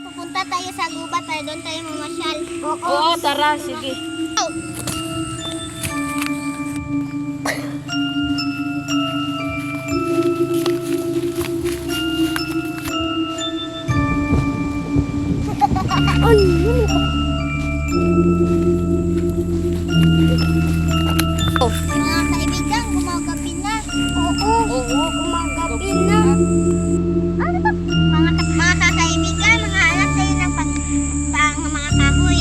pupunta tayo sa gubat para doon tayo mamasyal. Oo, tara, sige. Mga kaibigan, gumagabi na. Oo, gumagabi na. Ano ba? Mga kakaibigan, maghahanap tayo ng mga kahoy.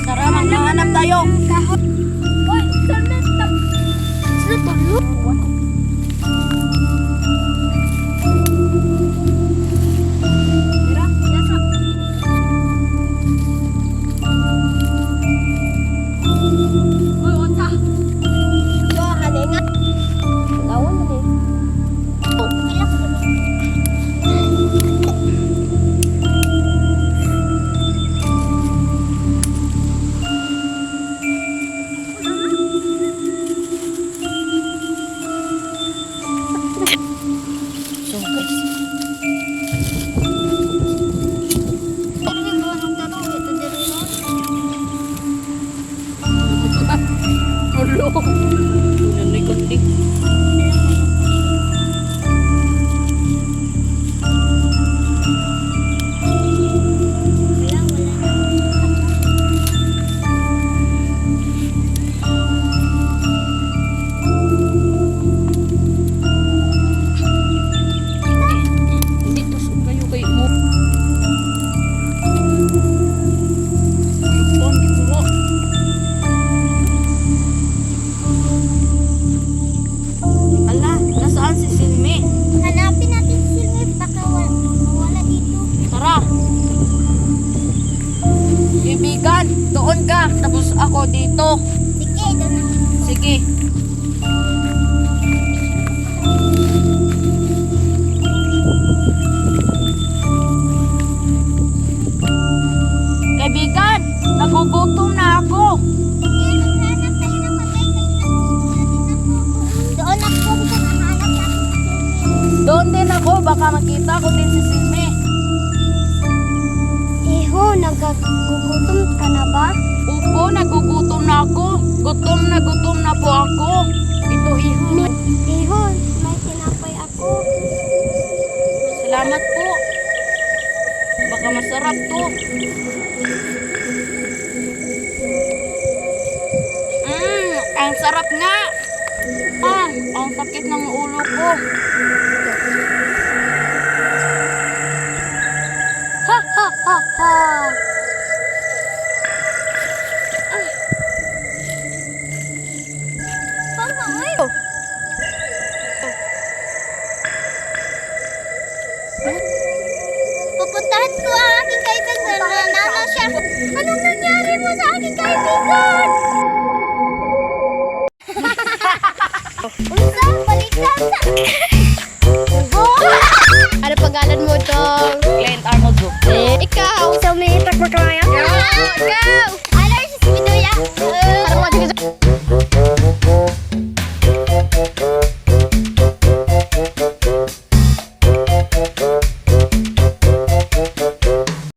Tara, maghahanap tayo. Kahoy. Hoy, salit na. Sino tulo? Tara, yasa. Uy, unsa? So, halina. Lawan na din. Pila ko dito. So guys, Ano yung mga nagtanong? Ito dito no? ulo. Nanay kundi. Dito so kayo kay mo. Ayun, dito na. Ala, nasaan si Silmi? Hanapin natin si Silmi. Baka wala dito. Tara. Ibigan, doon ka. Tapos ako dito. Sige, doon na. Sige. Kaibigan, nagugutom na ako. Sige, maghanap tayo ng patay. Doon ako. Hanap natin si Silmi. Doon din ako, baka makita ko din si Silmi. Iho, nagagugutom ka na ba? Opo, nagugutom na ako. Gutom na po ako. Ito, iho. Iho, may tinapay ako. Salamat po. Baka masarap to. Ang sarap nga. Ang sakit ng ulo ko. Ha ha ha ha. Pangay. Pupuntahan ko ang aking kaibigan. Nanalo siya. Anong nangyari mo sa aking kaibigan? Unsa? Baliktad na.